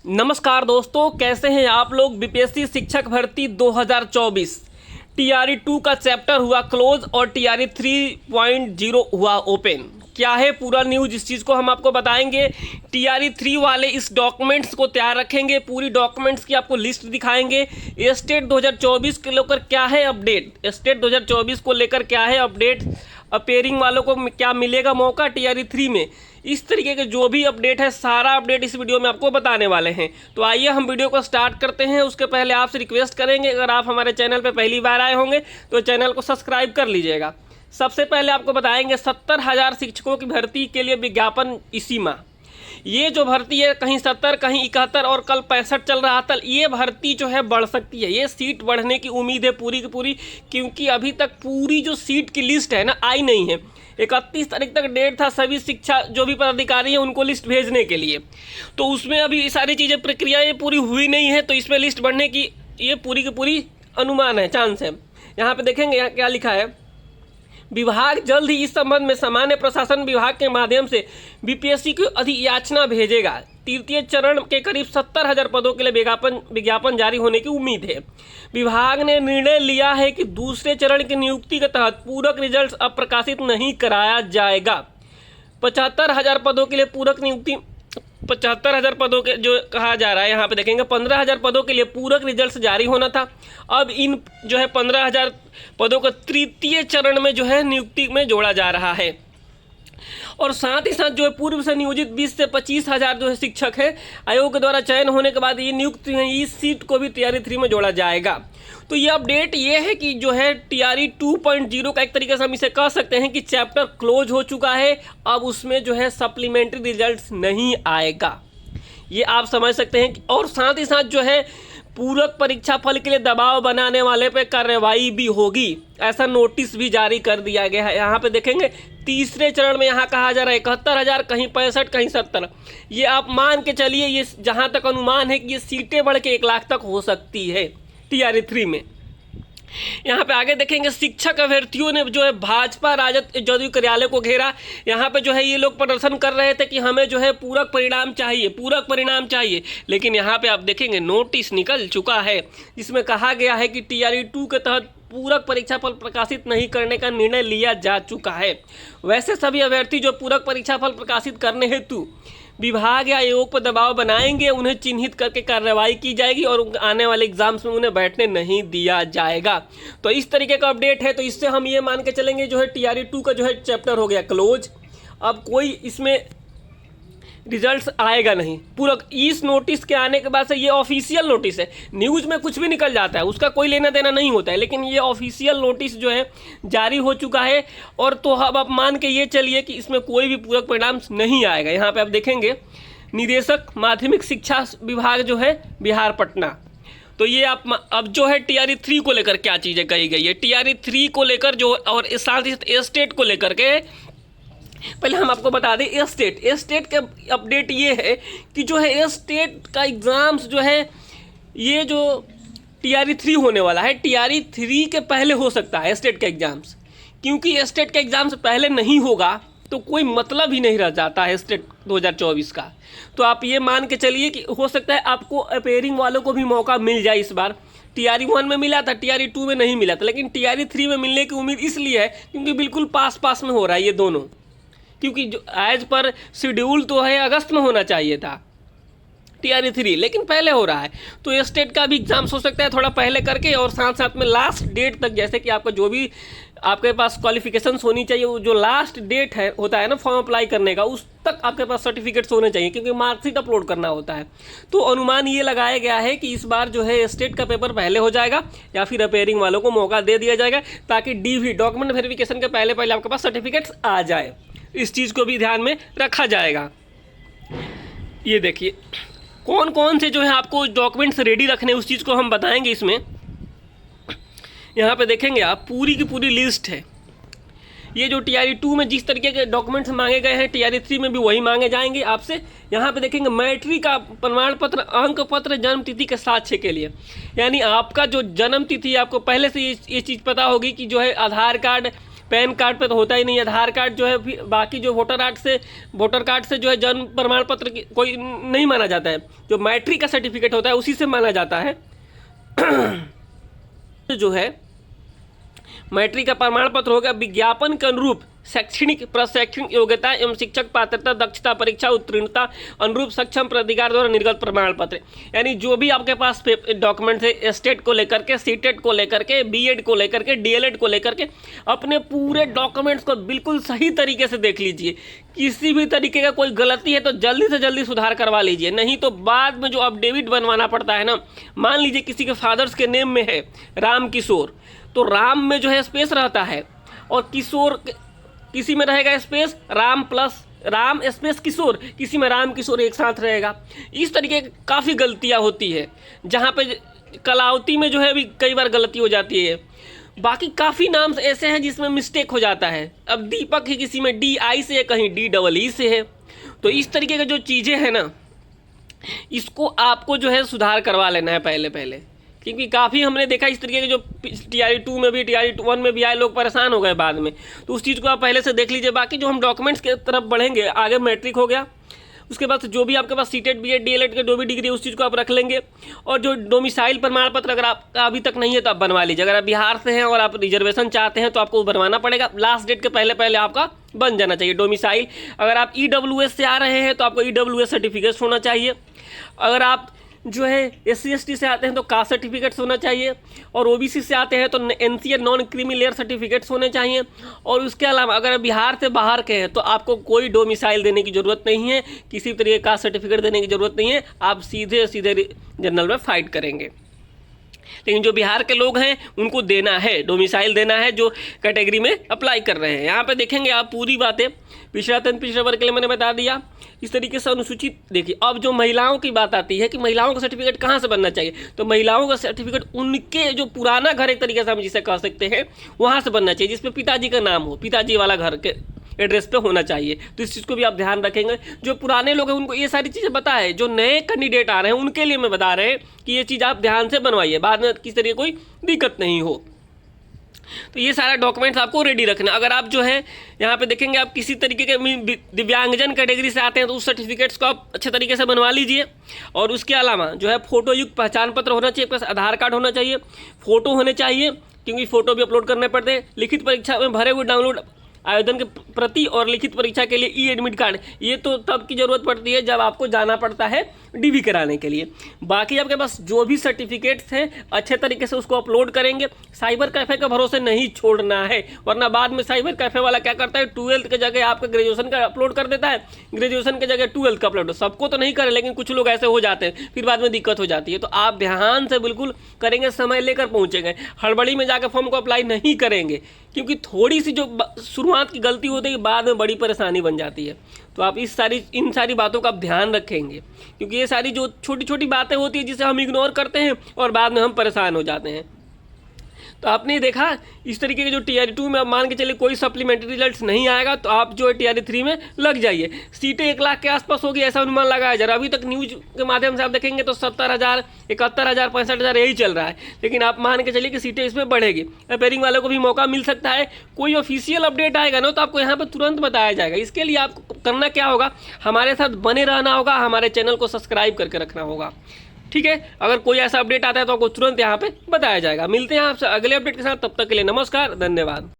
नमस्कार दोस्तों, कैसे हैं आप लोग। बीपीएससी शिक्षक भर्ती 2024 टीआरई 2 का चैप्टर हुआ क्लोज और टीआरई 3.0 हुआ ओपन। क्या है पूरा न्यूज़, इस चीज़ को हम आपको बताएंगे। टीआरई 3 वाले इस डॉक्यूमेंट्स को तैयार रखेंगे, पूरी डॉक्यूमेंट्स की आपको लिस्ट दिखाएंगे। स्टेट 2024 के लेकर क्या है अपडेट, स्टेट 2024 को लेकर क्या है अपडेट, अपेयरिंग वालों को क्या मिलेगा मौका टीआरई 3 में, इस तरीके के जो भी अपडेट है सारा अपडेट इस वीडियो में आपको बताने वाले हैं। तो आइए हम वीडियो को स्टार्ट करते हैं। उसके पहले आपसे रिक्वेस्ट करेंगे, अगर आप हमारे चैनल पर पहली बार आए होंगे तो चैनल को सब्सक्राइब कर लीजिएगा। सबसे पहले आपको बताएंगे 70,000 शिक्षकों की भर्ती के लिए विज्ञापन इसी माह। ये जो भर्ती है कहीं 70 कहीं 71 और कल 65 चल रहा था। ये भर्ती जो है बढ़ सकती है, ये सीट बढ़ने की उम्मीद है पूरी की पूरी, क्योंकि अभी तक पूरी जो सीट की लिस्ट है ना आई नहीं है। 31 तारीख तक डेट था सभी शिक्षा जो भी पदाधिकारी हैं उनको लिस्ट भेजने के लिए, तो उसमें अभी सारी चीज़ें प्रक्रियाएँ पूरी हुई नहीं है, तो इसमें लिस्ट बढ़ने की ये पूरी की पूरी अनुमान है, चांस है। यहाँ पे देखेंगे यहाँ क्या लिखा है, विभाग जल्द ही इस संबंध में सामान्य प्रशासन विभाग के माध्यम से बीपीएससी को अधियाचना भेजेगा। तृतीय चरण के करीब 70,000 पदों के लिए विज्ञापन जारी होने की उम्मीद है। विभाग ने निर्णय लिया है कि दूसरे चरण की नियुक्ति के तहत पूरक रिजल्ट अब प्रकाशित नहीं कराया जाएगा। 75,000 पदों के लिए पूरक नियुक्ति, 75,000 पदों के जो कहा जा रहा है, यहाँ पे देखेंगे 15,000 पदों के लिए पूरक रिजल्ट जारी होना था। अब इन जो है 15,000 पदों को तृतीय चरण में जो है नियुक्ति में जोड़ा जा रहा है। और साथ ही साथ जो है पूर्व से नियोजित 20 से 25,000 जो है शिक्षक है आयोग के द्वारा चयन होने के बाद ये नियुक्त हैं, इस सीट को भी टीआरई 3 में जोड़ा जाएगा। तो ये अपडेट ये है कि जो है टीआरई 2.0 का एक तरीके से हम इसे कह सकते हैं कि चैप्टर क्लोज हो चुका है। अब उसमें जो है सप्लीमेंट्री रिजल्ट्स नहीं आएगा, ये आप समझ सकते हैं। और साथ ही साथ जो है पूरक परीक्षा फल के लिए दबाव बनाने वाले पे कार्रवाई भी होगी, ऐसा नोटिस भी जारी कर दिया गया है। यहाँ पे देखेंगे तीसरे चरण में यहाँ कहा जा रहा है 71,000, कहीं 65 कहीं 70। ये आप मान के चलिए, ये जहाँ तक अनुमान है कि ये सीटें बढ़ के 1 लाख तक हो सकती है टीआरई 3 में। यहाँ पे आगे देखेंगे शिक्षक अभ्यर्थियों ने जो है भाजपा राजद जदयू कार्यालय को घेरा। यहाँ पे जो है ये लोग प्रदर्शन कर रहे थे कि हमें जो है पूरक परिणाम चाहिए, पूरक परिणाम चाहिए। लेकिन यहाँ पे आप देखेंगे नोटिस निकल चुका है जिसमें कहा गया है कि टीआरई 2 के तहत पूरक परीक्षाफल प्रकाशित नहीं करने का निर्णय लिया जा चुका है। वैसे सभी अभ्यर्थी जो पूरक परीक्षाफल प्रकाशित करने हेतु विभाग या आयोग पर दबाव बनाएंगे, उन्हें चिन्हित करके कार्रवाई की जाएगी और आने वाले एग्जाम्स में उन्हें बैठने नहीं दिया जाएगा। तो इस तरीके का अपडेट है। तो इससे हम ये मान के चलेंगे जो है टीआरई 2 का जो है चैप्टर हो गया क्लोज। अब कोई इसमें रिजल्ट्स आएगा नहीं पूरक। इस नोटिस के आने के बाद से ये ऑफिशियल नोटिस है, न्यूज़ में कुछ भी निकल जाता है उसका कोई लेना देना नहीं होता है, लेकिन ये ऑफिशियल नोटिस जो है जारी हो चुका है। और तो अब आप मान के ये चलिए कि इसमें कोई भी पूरक परिणाम नहीं आएगा। यहाँ पे आप देखेंगे निदेशक माध्यमिक शिक्षा विभाग जो है बिहार पटना। तो ये आप अब जो है टीआरई 3 को लेकर क्या चीज़ें कही गई है, टीआरई 3 को लेकर जो और साथ ही स्टेट को लेकर के पहले हम आपको बता दें स्टेट के अपडेट ये है कि जो है स्टेट का एग्ज़ाम्स जो है ये जो टीआरई 3 होने वाला है, टीआरई 3 के पहले हो सकता है स्टेट के एग्ज़ाम्स, क्योंकि स्टेट के एग्ज़ाम्स पहले नहीं होगा तो कोई मतलब ही नहीं रह जाता है स्टेट 2024 का। तो आप ये मान के चलिए कि हो सकता है आपको अपेयरिंग वालों को भी मौका मिल जाए। इस बार टीआरई 1 में मिला था, टीआरई 2 में नहीं मिला था, लेकिन टीआरई 3 में मिलने की उम्मीद इसलिए है क्योंकि बिल्कुल पास में हो रहा है ये दोनों, क्योंकि जो एज पर शेड्यूल तो है अगस्त में होना चाहिए था टीआरई 3, लेकिन पहले हो रहा है। तो ये स्टेट का भी एग्जाम्स हो सकता है थोड़ा पहले करके, और साथ साथ में लास्ट डेट तक, जैसे कि आपका जो भी आपके पास क्वालिफिकेशंस होनी चाहिए, वो जो लास्ट डेट है होता है ना फॉर्म अप्लाई करने का, उस तक आपके पास सर्टिफिकेट्स होने चाहिए, क्योंकि मार्कशीट अपलोड करना होता है। तो अनुमान ये लगाया गया है कि इस बार जो है स्टेट का पेपर पहले हो जाएगा या फिर अपेयरिंग वालों को मौका दे दिया जाएगा, ताकि डीवी डॉक्यूमेंट वेरिफिकेशन के पहले आपके पास सर्टिफिकेट्स आ जाए। इस चीज़ को भी ध्यान में रखा जाएगा। ये देखिए कौन कौन से जो है आपको डॉक्यूमेंट्स रेडी रखने उस चीज़ को हम बताएंगे इसमें। यहाँ पे देखेंगे आप पूरी की पूरी लिस्ट है। ये जो टीआरई 2 में जिस तरीके के डॉक्यूमेंट्स मांगे गए हैं टीआरई 3 में भी वही मांगे जाएंगे आपसे। यहाँ पे देखेंगे मैट्रिक का प्रमाण पत्र, अंक पत्र, जन्म तिथि के साक्ष्य के लिए, यानी आपका जो जन्म तिथि आपको पहले से ये चीज़ पता होगी कि जो है आधार कार्ड पैन कार्ड पे तो होता ही नहीं। आधार कार्ड जो है, बाकी जो वोटर कार्ड से जो है जन्म प्रमाण पत्र कोई नहीं माना जाता है। जो मैट्रिक का सर्टिफिकेट होता है उसी से माना जाता है। जो है मैट्रिक का प्रमाण पत्र होगा विज्ञापन के अनुरूप शैक्षणिक प्रशैक्षणिक योग्यता एवं शिक्षक पात्रता दक्षता परीक्षा उत्तीर्णता अनुरूप सक्षम प्राधिकार द्वारा निर्गत प्रमाण पत्र। यानी जो भी आपके पास डॉक्यूमेंट्स है स्टेट को लेकर के, सीटेट को लेकर के, बीएड को लेकर के, डीएलएड को लेकर के, अपने पूरे डॉक्यूमेंट्स को बिल्कुल सही तरीके से देख लीजिए। किसी भी तरीके का कोई गलती है तो जल्दी से जल्दी सुधार करवा लीजिए, नहीं तो बाद में जो अपडेविट बनवाना पड़ता है ना, मान लीजिए किसी के फादर्स के नेम में है राम किशोर, तो राम में जो है स्पेस रहता है और किशोर किसी में रहेगा space Ram plus Ram space Kishore, किसी में राम किशोर एक साथ रहेगा। इस तरीके की काफ़ी गलतियां होती है, जहाँ पे कलावती में जो है अभी कई बार गलती हो जाती है। बाकी काफ़ी नाम ऐसे हैं जिसमें मिस्टेक हो जाता है। अब दीपक ही किसी में DI से है, कहीं DEE से है। तो इस तरीके का जो चीज़ें हैं ना, इसको आपको जो है सुधार करवा लेना है पहले, क्योंकि काफ़ी हमने देखा इस तरीके के जो TRE 2 में भी TRE 1 में भी आए लोग परेशान हो गए बाद में। तो उस चीज़ को आप पहले से देख लीजिए। बाकी जो हम डॉक्यूमेंट्स की तरफ बढ़ेंगे, आगे मैट्रिक हो गया, उसके बाद जो भी आपके पास सीटेट बीएड डीएलएड के जो भी डिग्री है उस चीज़ को आप रख लेंगे। और जो डोमिसाइल प्रमाण पत्र अगर आपका अभी तक नहीं है तो आप बनवा लीजिए। अगर आप बिहार से हैं और आप रिजर्वेशन चाहते हैं तो आपको बनवाना पड़ेगा। लास्ट डेट के पहले आपका बन जाना चाहिए डोमिसाइल। अगर आप EWS से आ रहे हैं तो आपको EWS सर्टिफिकेट होना चाहिए। अगर आप जो है SC ST से आते हैं तो कास्ट सर्टिफिकेट्स होना चाहिए। और OBC से आते हैं तो NCA non creamy layer certificates होने चाहिए। और उसके अलावा अगर बिहार से बाहर के हैं तो आपको कोई डोमिसाइल देने की ज़रूरत नहीं है, किसी तरीके का सर्टिफिकेट देने की ज़रूरत नहीं है। आप सीधे जनरल में फाइट करेंगे। लेकिन जो बिहार के लोग हैं उनको देना है, डोमिसाइल देना है, जो कैटेगरी में अप्लाई कर रहे हैं। यहाँ पे देखेंगे आप पूरी बातें, पिछड़ा तंत्र पिछड़ा वर्ग के लिए मैंने बता दिया। इस तरीके से अनुसूचित देखिए। अब जो महिलाओं की बात आती है कि महिलाओं का सर्टिफिकेट कहाँ से बनना चाहिए, तो महिलाओं का सर्टिफिकेट उनके जो पुराना घर एक तरीके से हम जिसे कह सकते हैं वहाँ से बनना चाहिए, जिसपे पिताजी का नाम हो, पिताजी वाला घर के एड्रेस पे होना चाहिए। तो इस चीज़ को भी आप ध्यान रखेंगे। जो पुराने लोग हैं उनको ये सारी चीज़ें पता है, जो नए कैंडिडेट आ रहे हैं उनके लिए मैं बता रहे हैं कि ये चीज़ आप ध्यान से बनवाइए, बाद में किसी तरीके कोई दिक्कत नहीं हो। तो ये सारा डॉक्यूमेंट्स आपको रेडी रखना। अगर आप जो है यहाँ पे देखेंगे आप किसी तरीके के दिव्यांगजन कैटेगरी से आते हैं तो उस सर्टिफिकेट्स को आप अच्छे तरीके से बनवा लीजिए। और उसके अलावा जो है फोटो युक्त पहचान पत्र होना चाहिए, प्लस आधार कार्ड होना चाहिए, फ़ोटो होने चाहिए क्योंकि फ़ोटो भी अपलोड करने पड़ते हैं। लिखित परीक्षा में भरे हुए डाउनलोड आवेदन के प्रति और लिखित परीक्षा के लिए ई-एडमिट कार्ड, ये तो तब की ज़रूरत पड़ती है जब आपको जाना पड़ता है DV कराने के लिए। बाकी आपके पास जो भी सर्टिफिकेट्स हैं अच्छे तरीके से उसको अपलोड करेंगे। साइबर कैफ़े का भरोसे नहीं छोड़ना है, वरना बाद में साइबर कैफ़े वाला क्या करता है, 12th के जगह आपका ग्रेजुएशन का अपलोड कर देता है, ग्रेजुएशन के जगह 12th का अपलोड। सबको तो नहीं करे, लेकिन कुछ लोग ऐसे हो जाते हैं, फिर बाद में दिक्कत हो जाती है। तो आप ध्यान से बिल्कुल करेंगे, समय लेकर पहुँचेंगे, हड़बड़ी में जाकर फॉर्म को अप्लाई नहीं करेंगे, क्योंकि थोड़ी सी जो शुरुआत की गलती होती है बाद में बड़ी परेशानी बन जाती है। तो आप इन सारी बातों का आप ध्यान रखेंगे, क्योंकि ये सारी जो छोटी छोटी बातें होती हैं जिसे हम इग्नोर करते हैं और बाद में हम परेशान हो जाते हैं। तो आपने देखा इस तरीके के जो TRE 2 में आप मान के चलिए कोई सप्लीमेंट्री रिजल्ट्स नहीं आएगा तो आप जो है TRE 3 में लग जाइए। सीटें 1 लाख के आसपास होगी ऐसा अनुमान लगाया जा रहा है। अभी तक न्यूज के माध्यम से आप देखेंगे तो 70,000, 71,000, 65,000 यही चल रहा है, लेकिन आप मान के चलिए कि सीटें इसमें बढ़ेगी। अपेयरिंग वालों को भी मौका मिल सकता है। कोई ऑफिशियल अपडेट आएगा ना तो आपको यहाँ पर तुरंत बताया जाएगा। इसके लिए आपको करना क्या होगा, हमारे साथ बने रहना होगा, हमारे चैनल को सब्सक्राइब करके रखना होगा, ठीक है। अगर कोई ऐसा अपडेट आता है तो आपको तुरंत यहाँ पे बताया जाएगा। मिलते हैं आपसे अगले अपडेट के साथ, तब तक के लिए नमस्कार, धन्यवाद।